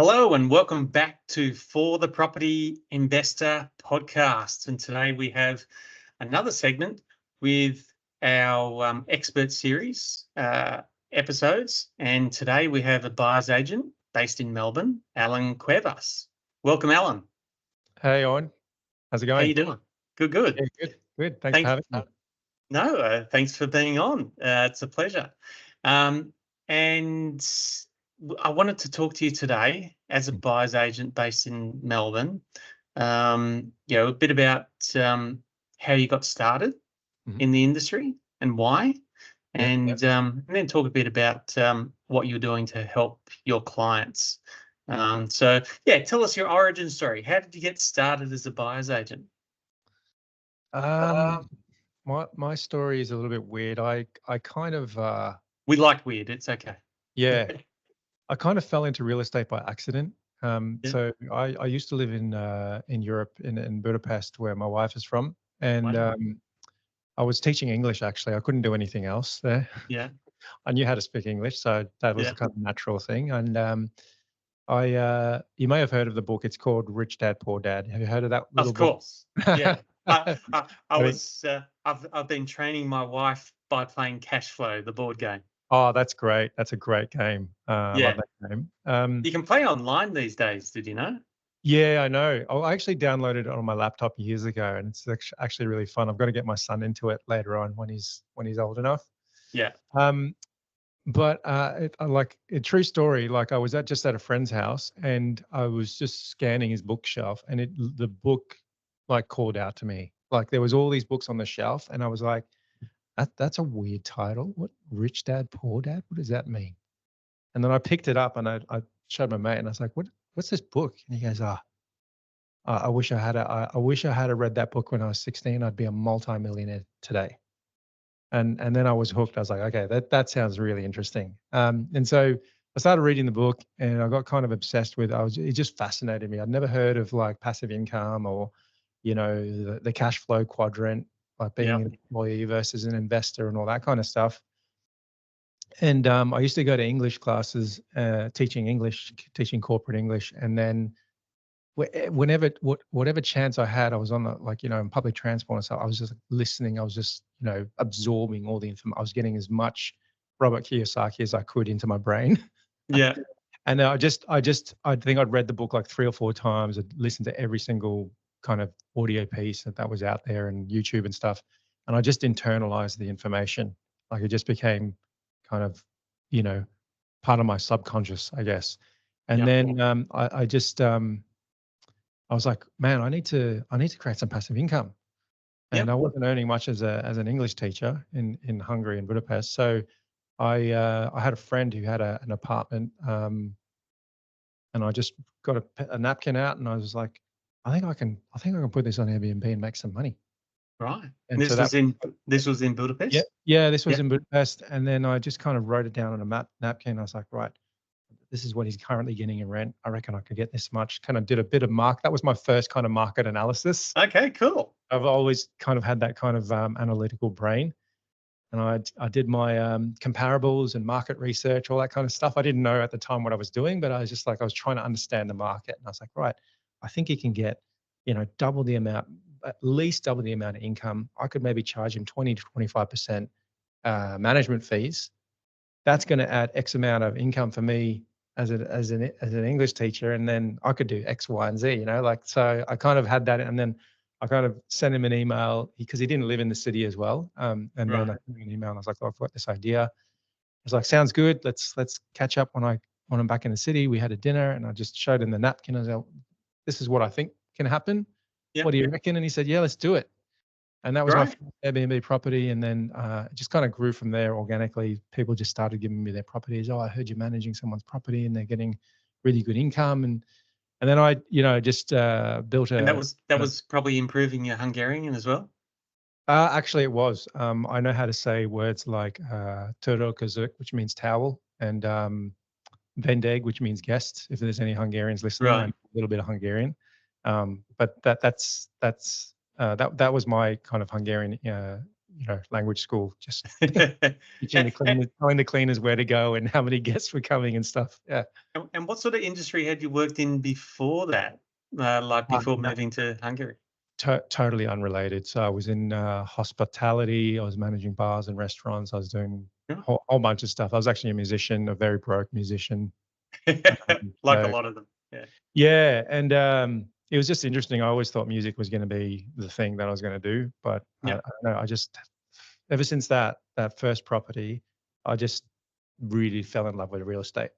Hello and welcome back to For the Property Investor podcast. And today we have another segment with our expert series episodes. And today we have a buyer's agent based in Melbourne, Allan Cuevas. Welcome, Allan. Hey, Owen. How's it How going? you doing? Good. Yeah, good. Thanks for having me. No, thanks for being on. It's a pleasure. And I wanted to talk to you today as a buyer's agent based in Melbourne. A bit about how you got started in the industry and why, and then talk a bit about what you're doing to help your clients. Tell us your origin story. How did you get started as a buyer's agent? My story is a little bit weird. I kind of We like weird. It's okay. I kind of fell into real estate by accident. So I used to live in Europe, in Budapest, where my wife is from, and Wow. I was teaching English. Actually, I couldn't do anything else there. Yeah. I knew how to speak English, so that was a kind of natural thing. And you may have heard of the book. It's called Rich Dad Poor Dad. Have you heard of that little book? Of course. Yeah. I've been training my wife by playing Cash Flow, the board game. Oh, that's great. That's a great game. I love that game. You can play online these days, did you know? Yeah, I know. I actually downloaded it on my laptop years ago, and it's actually really fun. I've got to get my son into it later on when he's old enough. Yeah. But a true story. Like I was just at a friend's house, and I was just scanning his bookshelf, and the book like called out to me. Like there was all these books on the shelf, and I was like, that's a weird title. What, Rich Dad Poor Dad? What does that mean? And then I picked it up and I showed my mate, and I was like, what's this book? And he goes, I wish I had read that book when I was 16. I'd be a multi-millionaire today. And then I was hooked. I was like, okay, that sounds really interesting. And so I started reading the book, and I got kind of obsessed with it just fascinated me. I'd never heard of like passive income or, the cash flow quadrant, like being an employee versus an investor and all that kind of stuff. And I used to go to English classes, teaching corporate English. And then whatever chance I had, I was on in public transport and stuff. I was just listening. I was just, absorbing all the information. I was getting as much Robert Kiyosaki as I could into my brain. Yeah. And I think I'd read the book like 3 or 4 times. I'd listened to every single kind of audio piece that was out there and YouTube and stuff. And I just internalized the information. Like it just became kind of, part of my subconscious, I guess. And then I was like, man, I need to create some passive income. And I wasn't earning much as an English teacher in Hungary and Budapest. So I had a friend who had an apartment, and I just got a napkin out, and I was like, I think I can put this on Airbnb and make some money. Right. And this was in Budapest? Yeah, this was in Budapest. And then I just kind of wrote it down on a napkin. I was like, right, this is what he's currently getting in rent. I reckon I could get this much. Kind of did a bit of that was my first kind of market analysis. Okay, cool. I've always kind of had that kind of analytical brain. And I did my comparables and market research, all that kind of stuff. I didn't know at the time what I was doing, but I was just like, I was trying to understand the market. And I was like, right, I think he can get, double the amount, at least double the amount of income. I could maybe charge him 20 to 25% management fees. That's going to add X amount of income for me as an English teacher, and then I could do X, Y, and Z. So I kind of had that, and then I kind of sent him an email because he didn't live in the city as well. And then I sent him an email, and I was like, I've got this idea. I was like, sounds good. Let's catch up when I'm back in the city. We had a dinner, and I just showed him the napkin. I was like, this is what I think can happen. What do you reckon? And he said, yeah, let's do it. And that was my Airbnb property. And then it just kind of grew from there organically. People just started giving me their properties. Oh, I heard you're managing someone's property and they're getting really good income. And then I, just built a... And that was probably improving your Hungarian as well? Actually, it was. I know how to say words like törölközök, which means towel, and vendég, which means guest, if there's any Hungarians listening. I know a little bit of Hungarian. But that was my kind of Hungarian language school, just teaching telling the cleaners where to go and how many guests were coming and stuff. Yeah. And what sort of industry had you worked in before that, like before No, moving to Hungary? totally unrelated. So I was in hospitality. I was managing bars and restaurants. I was doing a Yeah. whole bunch of stuff. I was actually a musician, a very broke musician. Like a So lot of them. Yeah. yeah, and it was just interesting. I always thought music was going to be the thing that I was going to do, but I Yeah. don't know. I just ever since that first property, I just really fell in love with real estate.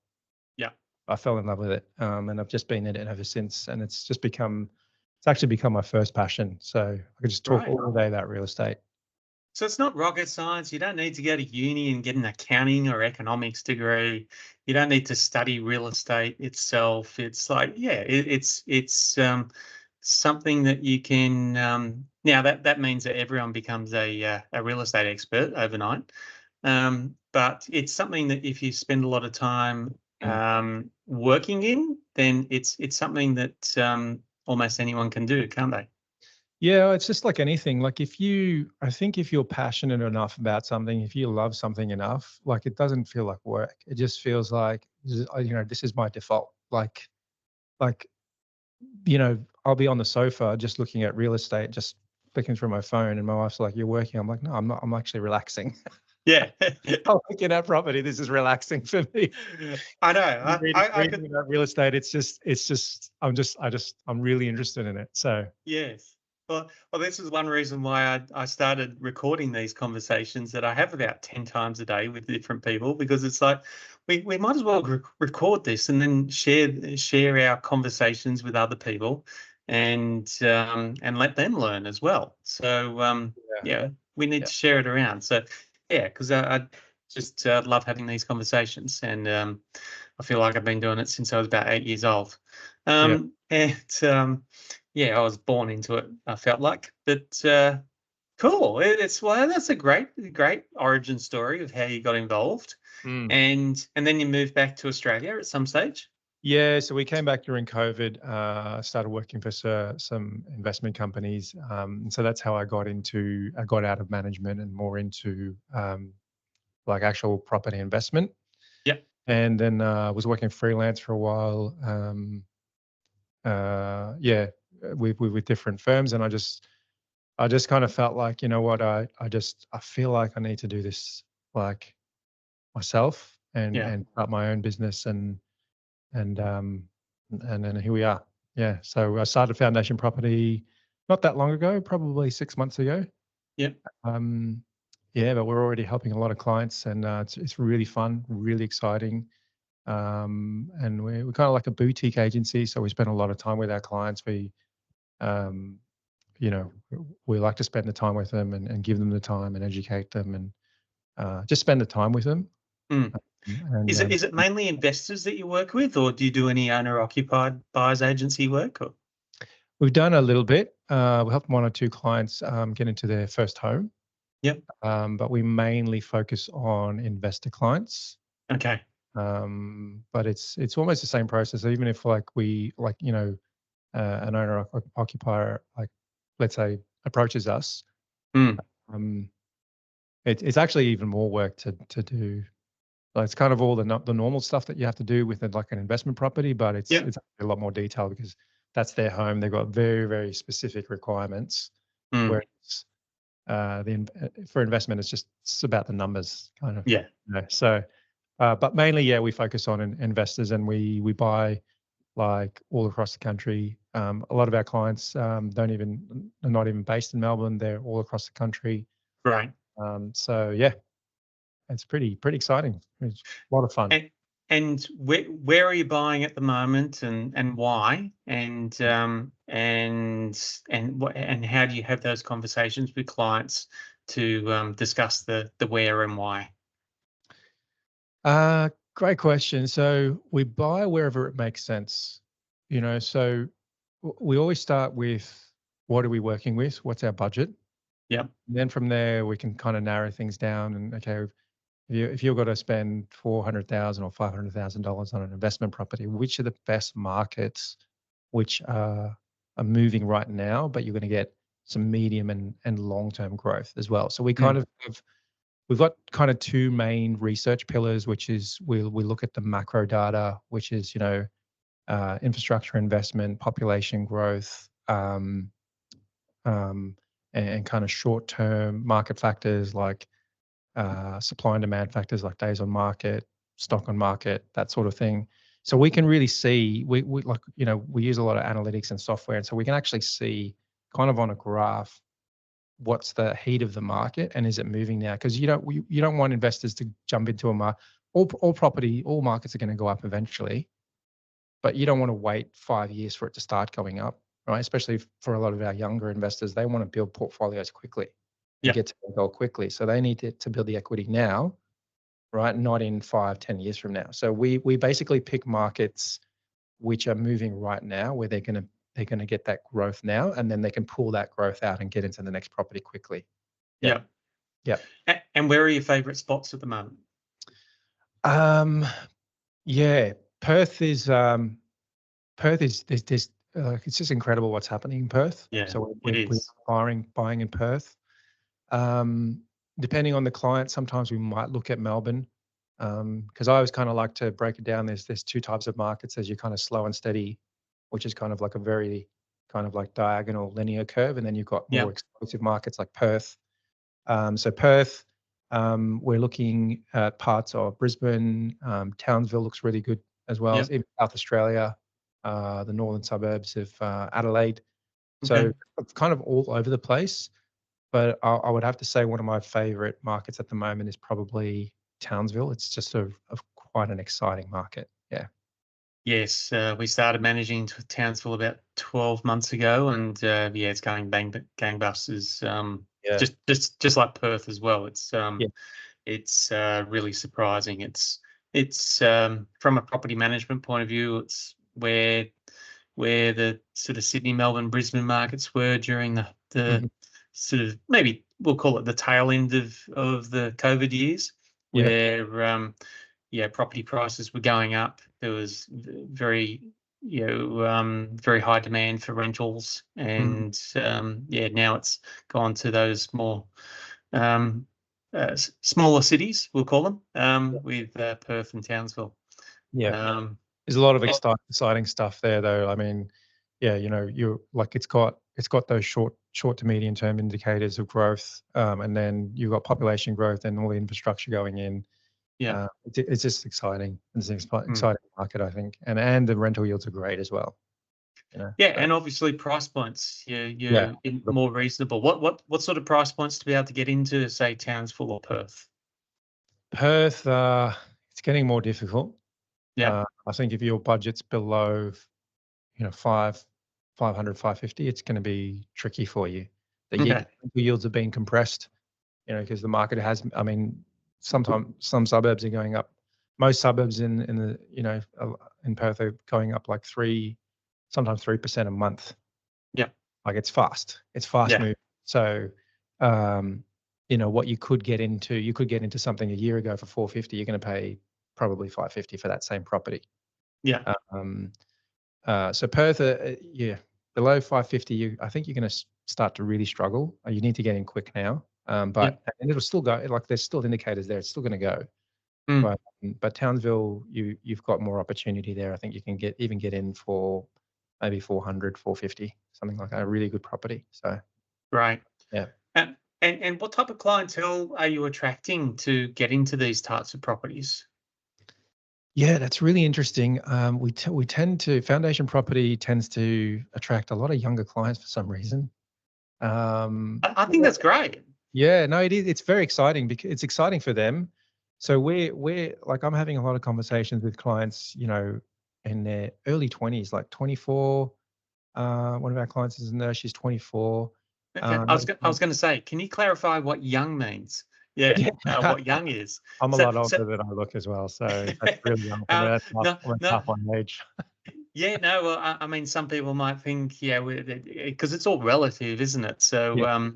Yeah. I fell in love with it, and I've just been in it ever since. And it's actually become my first passion. So I could just talk Right. all day about real estate. So it's not rocket science. You don't need to go to uni and get an accounting or economics degree. You don't need to study real estate itself. It's like, yeah, it's something that you can. Now that means that everyone becomes a real estate expert overnight. But it's something that if you spend a lot of time Mm. working in, then it's something that almost anyone can do, can't they? Yeah, it's just like anything. Like I think if you're passionate enough about something, if you love something enough, like it doesn't feel like work. It just feels like, this is my default. Like, I'll be on the sofa just looking at real estate, just flicking through my phone, and my wife's like, "You're working." I'm like, "No, I'm not. I'm actually relaxing. Yeah. I'm looking at property. This is relaxing for me." I know. I could. Reading about real estate, I'm really interested in it. So Yes. Well, this is one reason why I started recording these conversations that I have about 10 times a day with different people, because it's like we might as well record this and then share our conversations with other people and let them learn as well. So yeah, yeah, we need yeah, to share it around. So yeah, because I just love having these conversations, and I feel like I've been doing it since I was about 8 years old. yeah. And yeah, I was born into it, I felt like. But cool. It's well, that's a great origin story of how you got involved. Mm. And then you moved back to Australia at some stage. Yeah, so we came back during COVID, started working for some investment companies. So that's how I got out of management and more into like actual property investment. Yeah. And then was working freelance for a while. Yeah, with different firms, and I just kind of felt like, you know what, I feel like I need to do this like myself Yeah. and start my own business and um and then here we are. Yeah. So I started Foundation Property not that long ago, probably 6 months ago. Yeah. Um yeah, but we're already helping a lot of clients, and it's really fun, really exciting. And we're kind of like a boutique agency, so we spend a lot of time with our clients. Um, you know, we like to spend the time with them and give them the time and educate them and just spend the time with them. Mm. And Is it mainly investors that you work with, or do you do any owner occupied buyers agency work? Or we've done a little bit. We helped one or two clients get into their first home, yep. but we mainly focus on investor clients. Okay. But it's almost the same process. Even if an owner occupier, like let's say, approaches us, Mm. um, it's actually even more work to do. Like it's kind of all the normal stuff that you have to do with like an investment property, but Yeah. it's a lot more detailed because that's their home. They've got very, very specific requirements. Mm. Whereas for investment, it's about the numbers kind of. Yeah. So, but mainly, yeah, we focus on investors, and we buy like all across the country. A lot of our clients are not even based in Melbourne. They're all across the country. Right. So yeah, it's pretty exciting. It's a lot of fun. And where are you buying at the moment, and why? And how do you have those conversations with clients to discuss the where and why? Great question. So we buy wherever it makes sense. So we always start with what are we working with? What's our budget? Yep. And then from there, we can kind of narrow things down. And okay, if you've got to spend $400,000 or $500,000 on an investment property, which are the best markets which are moving right now, but you're going to get some medium and long-term growth as well. So we kind of we've got kind of two main research pillars, which is we look at the macro data, which is, you know, infrastructure investment, population growth, and kind of short-term market factors like supply and demand factors like days on market, stock on market, that sort of thing. So we can really see, we like, you know, we use a lot of analytics and software, and so we can actually see kind of on a graph what's the heat of the market and is it moving now? Because you don't want investors to jump into a market. All markets are going to go up eventually, but you don't want to wait 5 years for it to start going up, right? Especially for a lot of our younger investors, they want to build portfolios quickly and get to their goal quickly. So they need to build the equity now, right? Not in 5-10 years from now. So we basically pick markets which are moving right now, where they're going to get that growth now, and then they can pull that growth out and get into the next property quickly. Yeah. And where are your favorite spots at the moment? Yeah, Perth is there's it's just incredible what's happening in Perth. Yeah, so we're buying in Perth. Depending on the client, sometimes we might look at Melbourne, because I always kind of like to break it down. There's two types of markets. There's your kind of slow and steady, which is kind of like a very kind of like diagonal linear curve, and then you've got more explosive markets like Perth. So Perth, we're looking at parts of Brisbane. Townsville looks really good as well. Even South Australia, the northern suburbs of Adelaide. So it's kind of all over the place. But I would have to say one of my favorite markets at the moment is probably Townsville. It's just a quite an exciting market. Yeah. Yes, we started managing Townsville about 12 months ago, and it's going gangbusters. Just like Perth as well. It's really surprising. It's from a property management point of view, it's where the sort of Sydney, Melbourne, Brisbane markets were during the sort of, maybe we'll call it the tail end of the COVID years, where property prices were going up. There was very very high demand for rentals, and now it's gone to those more smaller cities, we'll call them, with Perth and Townsville. There's a lot of exciting stuff there, though. I mean, you know, you're like, it's got those short to medium term indicators of growth, and then you've got population growth and all the infrastructure going in. It's just exciting. It's an exciting market, I think, and the rental yields are great as well. You know? And obviously price points, more reasonable. What sort of price points to be able to get into, say, Townsville or Perth? Perth, it's getting more difficult. I think if your budget's below, you know, 500, 550, it's going to be tricky for you. The yields are being compressed, you know, because the market has, I mean, sometimes some suburbs are going up. Most suburbs in the, you know, in Perth are going up like sometimes 3% a month. Like it's fast moving. So, you know, what you could get into something a year ago for 450, you're going to pay probably 550 for that same property. So Perth, below 550, I think you're going to start to really struggle. You need to get in quick now. And it'll still go. Like there's still indicators there. It's still going to go. But Townsville, you've got more opportunity there. I think you can get in for maybe 400, 450, something like that. A really good property. So right. And what type of clientele are you attracting to get into these types of properties? Yeah, that's really interesting. We tend to, foundation property tends to attract a lot of younger clients for some reason. I think that's great. Yeah, no, it is. It's very exciting because it's exciting for them. So we're like, I'm having a lot of conversations with clients, you know, in their early 20s, like 24. One of our clients is in there. She's 24. Okay. I was going to say, can you clarify what young means? What young is. I'm a lot older than I look as well, so that's really young for me. That's half my age. Well, I mean, some people might think, because it's all relative, isn't it? So,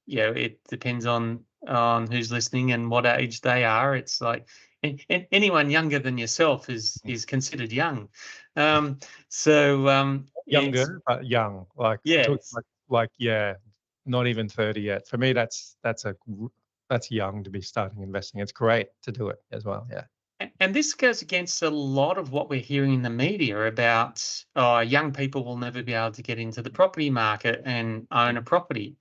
it depends on who's listening and what age they are. It's like anyone younger than yourself is considered young. Younger, but young, like like, yeah, not even 30 yet. For me, that's young to be starting investing. It's great to do it as well. Yeah. And this goes against a lot of what we're hearing in the media about, oh, young people will never be able to get into the property market and own a property.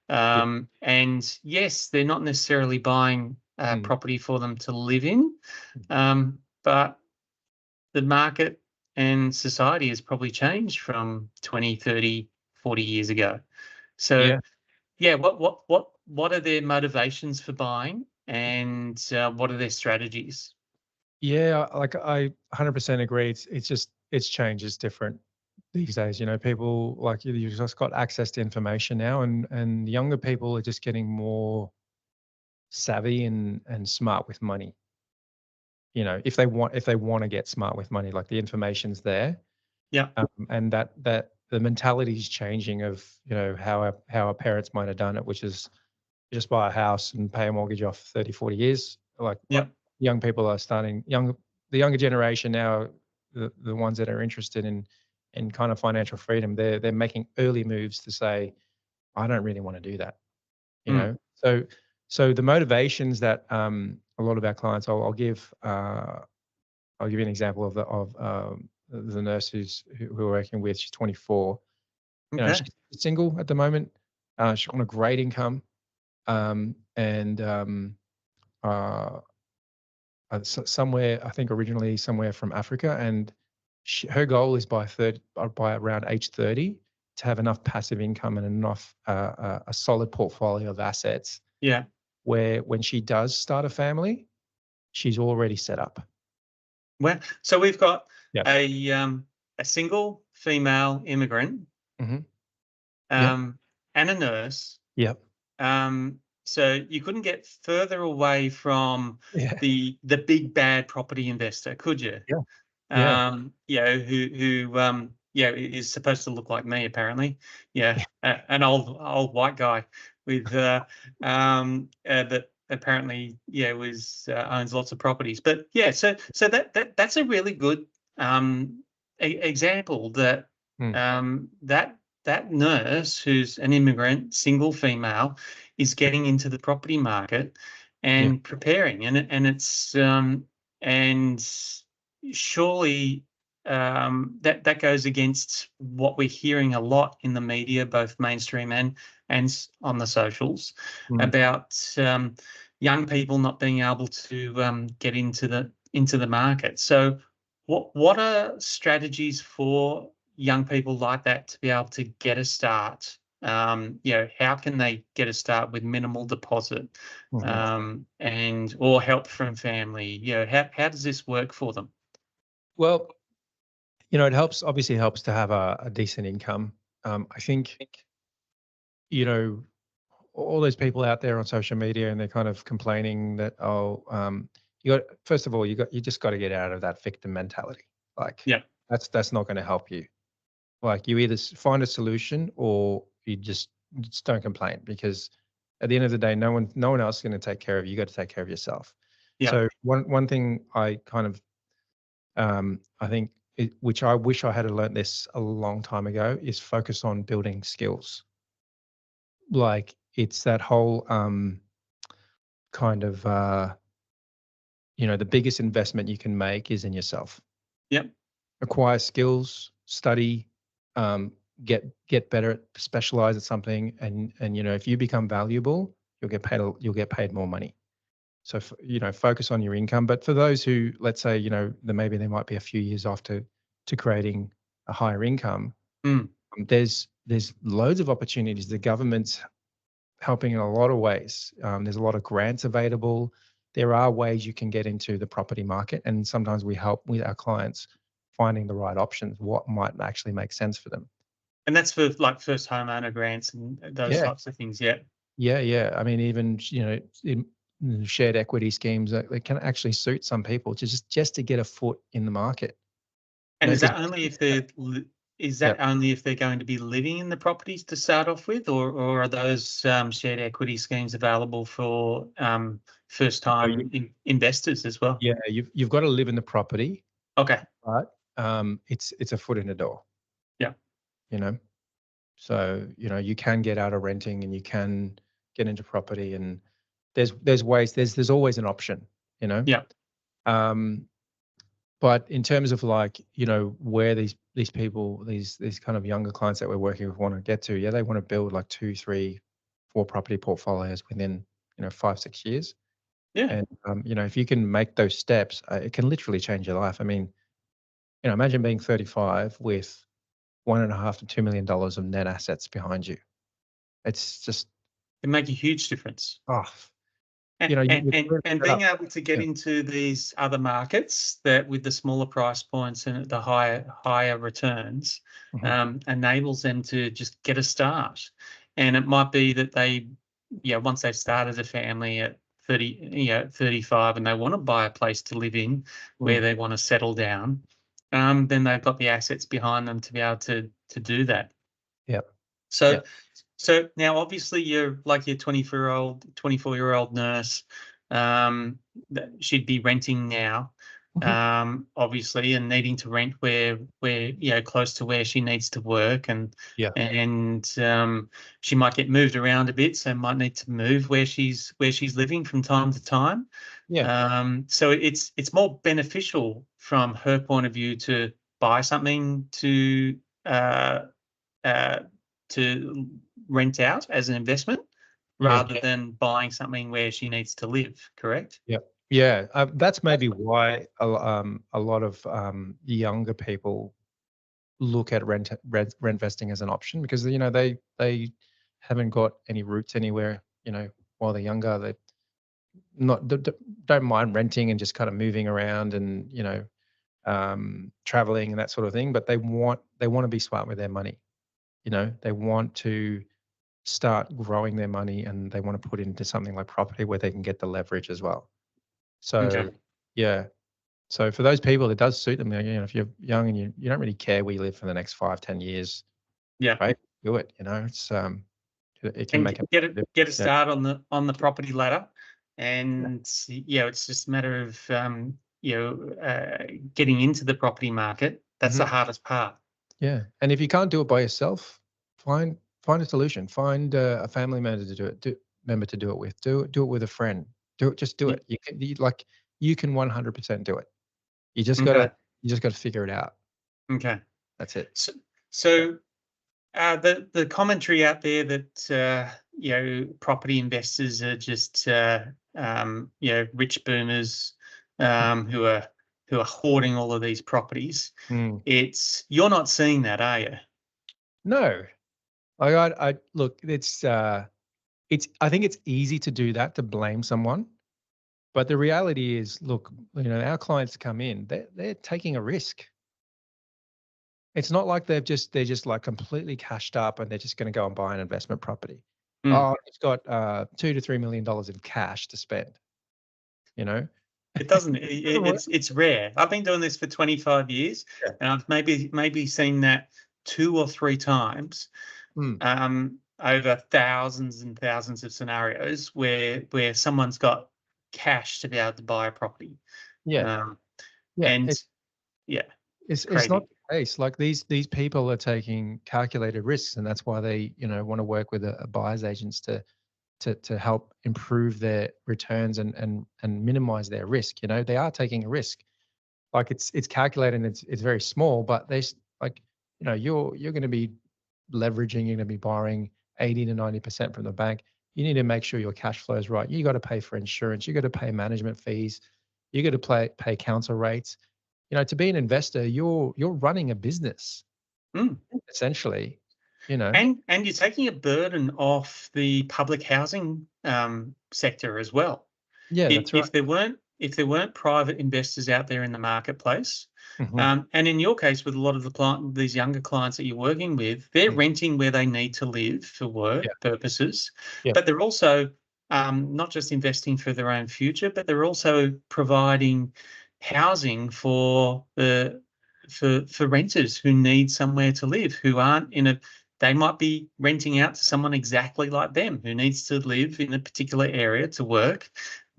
Yeah. And yes, they're not necessarily buying Mm. property for them to live in, but the market and society has probably changed from 20, 30, 40 years ago. So Yeah. yeah, what are their motivations for buying, and what are their strategies? Yeah, like I 100% agree. It's just it's changed. It's different these days. You know, people like you've just got access to information now, and younger people are just getting more savvy and smart with money. You know, if they want to get smart with money, like the information's there, Yeah, and that the mentality is changing of how our parents might have done it, which is just buy a house and pay a mortgage off 30, 40 years. yeah, Young people are the younger generation now, the ones that are interested in kind of financial freedom, they're making early moves to say, I don't really want to do that, you mm, know? So the motivations that a lot of our clients, I'll give you an example of the nurse who we're working with. She's 24. You know, okay, she's single at the moment. She's on a great income, and uh, somewhere, I think originally somewhere from Africa, and her goal is by around age 30 to have enough passive income and enough a solid portfolio of assets yeah. where when she does start a family, she's already set up. Well, so we've got Yep. a single female immigrant, Hmm. Yep. um, and a nurse. Yep. So you couldn't get further away from Yeah. the big bad property investor, could you? Yeah. Yeah. Who is supposed to look like me apparently. Yeah, an old white guy with that apparently was owns lots of properties. But yeah, so that's a really good example that Mm. that that nurse who's an immigrant, single female, is getting into the property market Yeah. and preparing, and it's and surely that goes against what we're hearing a lot in the media, both mainstream and on the socials, Mm. about young people not being able to get into the market. So, what are strategies for young people like that to be able to get a start? How can they get a start with minimal deposit, Mhm. and or help from family? How does this work for them? Well, it obviously helps to have a decent income. I think, you know, all those people out there on social media and they're kind of complaining that, first of all, you just got to get out of that victim mentality. Like Yeah, that's not going to help you. Like you either find a solution or you just don't complain, because at the end of the day, no one else is going to take care of you. You got to take care of yourself. yeah, So one thing I kind of I think which I wish I had learned this a long time ago, is focus on building skills. Like it's that whole kind of the biggest investment you can make is in yourself. yep, Acquire skills, study, um, get better at specialize at something, and if you become valuable, you'll get paid more money. So focus on your income. But for those who, let's say, maybe they might be a few years off to creating a higher income, mm, there's loads of opportunities. The government's helping in a lot of ways. There's a lot of grants available. There are ways you can get into the property market, and sometimes we help with our clients finding the right options, what might actually make sense for them. and that's for like first homeowner grants and those Yeah, types of things. Yeah, yeah. I mean, even in shared equity schemes that they can actually suit some people to just to get a foot in the market. and is Because that only if yeah, they're going to be living in the properties to start off with, or are those shared equity schemes available for first so time investors as well? you've got to live in the property, Okay. but it's a foot in the door. Yeah. You know. So, you can get out of renting and you can get into property, and there's ways, there's always an option, you know. Yeah. Um, but in terms of like, where these people, these kind of younger clients that we're working with want to get to, yeah, they want to build like 2, 3, 4 property portfolios within, 5, 6 years. Yeah. And if you can make those steps, it can literally change your life. I mean, imagine being 35 with $1.5 to $2 million of net assets behind you. It's just, It make a huge difference. oh, And and and, you're and set being up. able to get Yeah. into these other markets that with the smaller price points and the higher returns Mhm. enables them to just get a start. And it might be that they, once they've started a family at 35, and they want to buy a place to live in where Mm. they want to settle down, then they've got the assets behind them to be able to do that. Yep. So Yep. so now obviously you're like your 24-year-old nurse, that she'd be renting now, Mhm. obviously, and needing to rent where close to where she needs to work, and Yeah. she might get moved around a bit, so might need to move where she's living from time to time. Yeah. So it's more beneficial from her point of view to buy something uh, uh, to rent out as an investment Yeah. rather than buying something where she needs to live, correct? Yep. Yeah. That's maybe why a lot of younger people look at rent vesting as an option, because they haven't got any roots anywhere. While they're younger, they not d- d- don't mind renting and just kind of moving around and traveling and that sort of thing. But they want to be smart with their money. They want to start growing their money, and they want to put into something like property where they can get the leverage as well. Okay. So yeah. So for those people, it does suit them. If you're young and you don't really care where you live for the next 5, 10 years, Yeah. right? Do it. It can And make a get a yeah. start on the property ladder, and it's just a matter of getting into the property market. That's the Mhm. hardest part. Yeah. And if you can't do it by yourself, find a solution. Find a family member to do it. Member to do it with. Do it with a friend. Do it. Just do Yeah. it. You can 100% do it. You just Okay. gotta you just gotta figure it out. Okay. That's it. So, so the commentary out there that property investors are just rich boomers who are hoarding all of these properties. Mm. You're not seeing that, are you? No, I look. I think it's easy to do that, to blame someone, but the reality is, look, our clients come in, they're taking a risk. It's not like they're just like completely cashed up and they're just going to go and buy an investment property. Mm. Oh, it's got $2 to $3 million in cash to spend. You know, It doesn't. doesn't work. It's rare. I've been doing this for 25 years, Yeah. and I've maybe seen that 2 or 3 times Mm. over thousands and thousands of scenarios where someone's got cash to be able to buy a property, Yeah, um, yeah. and yeah, it's It's not crazy. the case. Like these people are taking calculated risks, and that's why they want to work with a buyer's agents to help improve their returns and minimize their risk. They are taking a risk. Like it's calculated and it's very small, but like you're going to be leveraging, you're going to be borrowing 80 to 90% from the bank. You need to make sure your cash flow is right. You got to pay for insurance, you got to pay management fees, you got to pay council rates. To be an investor, you're running a business Mm. essentially. And you're taking a burden off the public housing sector as well. Yeah, If that's right. if there weren't if there weren't private investors out there in the marketplace, Mhm. and in your case with a lot of these younger clients that you're working with, they're Mm. renting where they need to live for Yeah. work purposes, Yeah. but they're also not just investing for their own future, but they're also providing housing for renters who need somewhere to live, who aren't in a they might be renting out to someone exactly like them who needs to live in a particular area to work.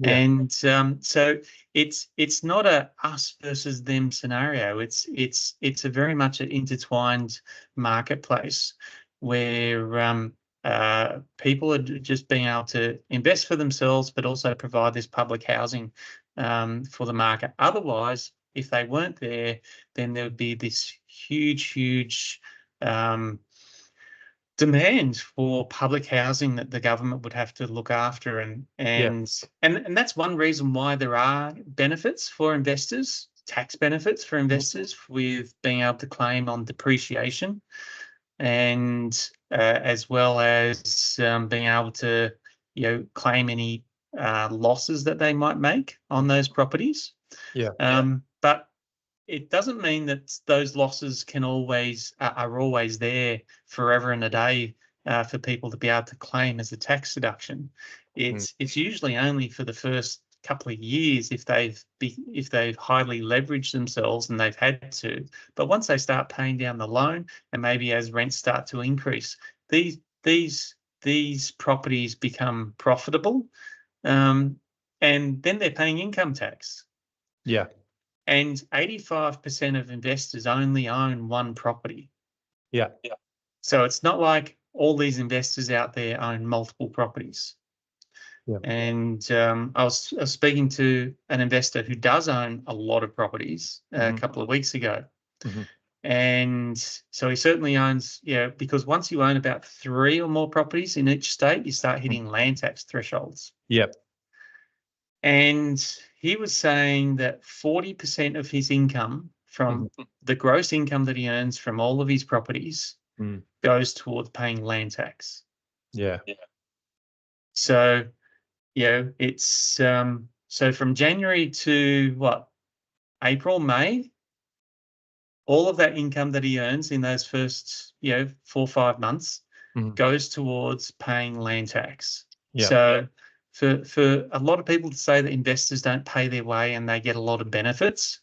Yeah. And so it's not a us versus them scenario. It's a very much an intertwined marketplace where people are just being able to invest for themselves, but also provide this public housing for the market. Otherwise, if they weren't there, then there would be this huge demand for public housing that the government would have to look after, and that's one reason why there are benefits for investors, tax benefits for investors, with being able to claim on depreciation, and as well as being able to claim any losses that they might make on those properties. But it doesn't mean that those losses can are always there forever and a day for people to be able to claim as a tax deduction. It's usually only for the first couple of years if they've highly leveraged themselves and they've had to. But once they start paying down the loan, and maybe as rents start to increase, these properties become profitable, and then they're paying income tax. And 85% of investors only own one property. So it's not like all these investors out there own multiple properties. And I was speaking to an investor who does own a lot of properties a couple of weeks ago. And so he certainly owns, because once you own about 3 or more properties in each state, you start hitting land tax thresholds. And he was saying that 40% of his income from the gross income that he earns from all of his properties goes towards paying land tax. So, it's so from January to April, May, all of that income that he earns in those first 4 or 5 months goes towards paying land tax. So for a lot of people to say that investors don't pay their way and they get a lot of benefits,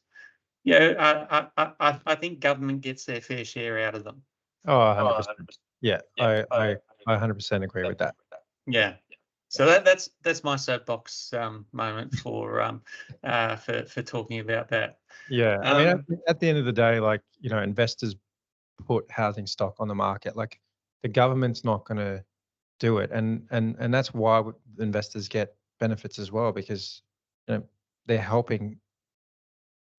I think government gets their fair share out of them. 100%. I 100% agree with that. So that's my soapbox moment for talking about that. I mean, at the end of the day, investors put housing stock on the market. Like, the government's not going to do it, and that's why investors get benefits as well, because they're helping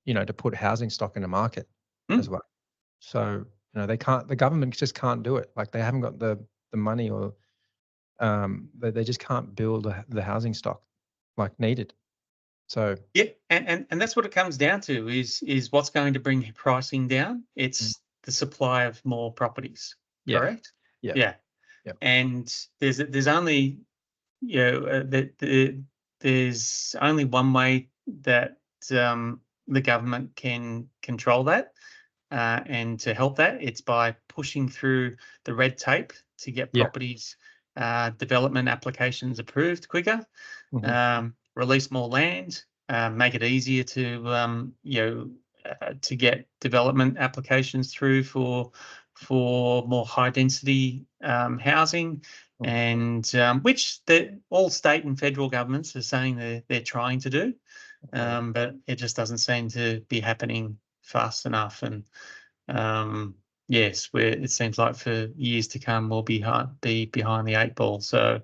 to put housing stock in the market as well. So the government just can't do it. Like, they haven't got the money, or they just can't build the housing stock like needed. So and that's what it comes down to, is what's going to bring pricing down. It's the supply of more properties. Correct? And there's only there's only one way that the government can control that, and to help that, it's by pushing through the red tape to get properties development applications approved quicker, release more land, make it easier to get development applications through for more high density housing, and which all state and federal governments are saying they're trying to do, but it just doesn't seem to be happening fast enough. And yes, where it seems like for years to come we'll be behind the 8 ball. So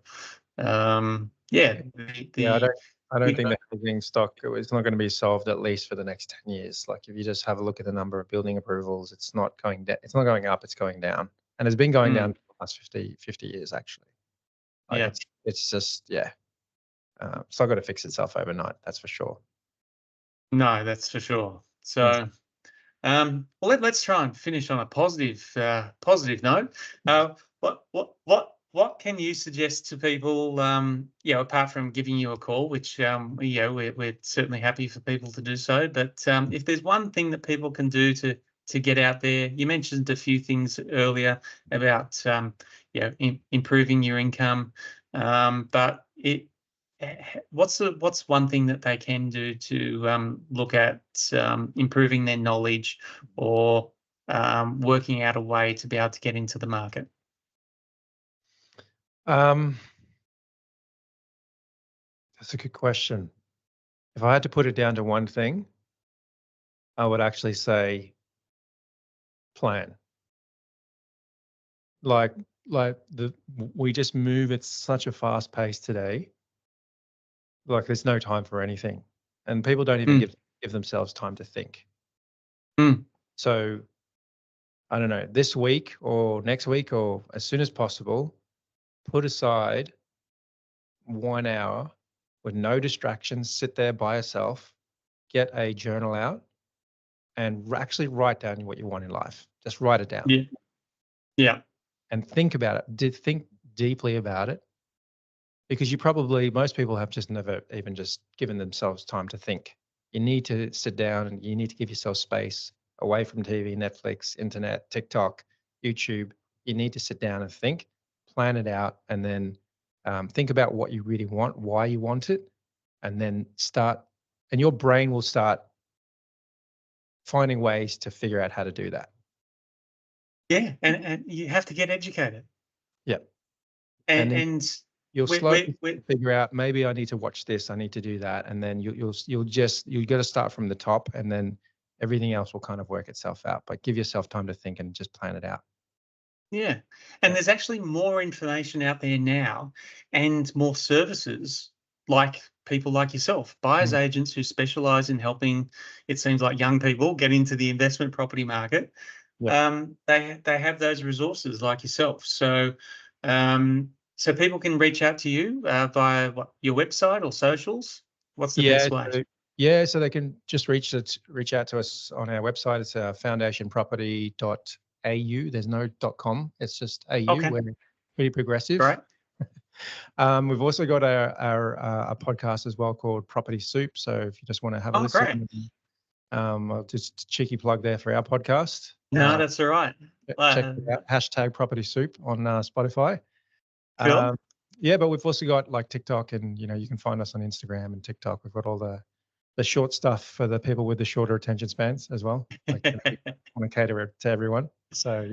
I don't think the housing stock is not going to be solved, at least for the next 10 years. Like, if you just have a look at the number of building approvals, it's not going down. It's not going up, it's going down. And it's been going down for the last 50 years, actually. It's just, it's not going to fix itself overnight, that's for sure. No, that's for sure. So, well, let's try and finish on a positive note. What can you suggest to people, apart from giving you a call, which we're certainly happy for people to do so, but if there's one thing that people can do to get out there? You mentioned a few things earlier about improving your income, but what's one thing that they can do to look at improving their knowledge, or working out a way to be able to get into the market? That's a good question. If I had to put it down to one thing, I would actually say plan. Like, like we just move at such a fast pace today. Like there's no time for anything, and people don't even give themselves time to think. So I don't know, this week or next week or as soon as possible, put aside 1 hour with no distractions, sit there by yourself, get a journal out, and actually write down what you want in life. Just write it down. Yeah. Yeah. And think about it. Think deeply about it, because most people have just never even just given themselves time to think. You need to sit down and you need to give yourself space away from TV, Netflix, internet, TikTok, YouTube. You need to sit down and think, plan it out, and then think about what you really want, why you want it, and then start, and your brain will start finding ways to figure out how to do that. Yeah, and you have to get educated. Yeah. And you'll slowly figure out, maybe I need to watch this, I need to do that, and then you'll got to start from the top, and then everything else will kind of work itself out. But give yourself time to think and just plan it out. Yeah, and there's actually more information out there now, and more services like people like yourself, buyers agents who specialize in helping, it seems like, young people get into the investment property market. Yeah. They have those resources like yourself. So so people can reach out to you via your website or socials. What's the best way? So they can just reach out to us on our website. It's foundationproperty.au. There's no .com. It's just AU. Okay. We're pretty progressive. Right. We've also got our podcast as well called Property Soup. So if you just want to have a listen, I'll just cheeky plug there for our podcast. No, that's all right. Check it out. Hashtag Property Soup on Spotify. Cool. But we've also got like TikTok, and you can find us on Instagram and TikTok. We've got all the short stuff for the people with the shorter attention spans as well. Like, we want to cater it to everyone. So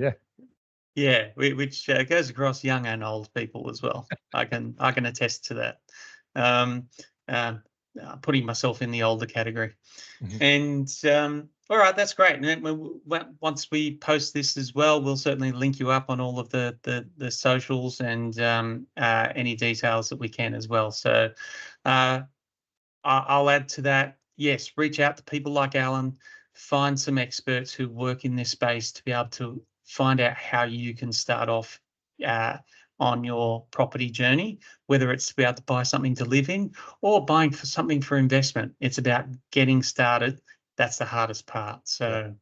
yeah, which goes across young and old people as well. I can attest to that. Putting myself in the older category. And all right, that's great. And once we post this as well, we'll certainly link you up on all of the socials and any details that we can as well. So I'll add to that. Yes, reach out to people like Allan, find some experts who work in this space to be able to find out how you can start off on your property journey, whether it's to be able to buy something to live in or buying something for investment. It's about getting started. That's the hardest part. So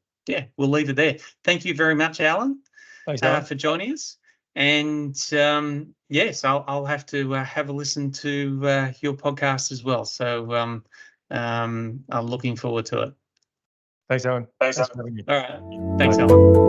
we'll leave it there. Thank you very much, Allan. Thanks, Allan. For joining us. And yes, I'll have to have a listen to your podcast as well. So I'm looking forward to it. Thanks, Allan. Thanks for having me. All right. Thanks, Allan.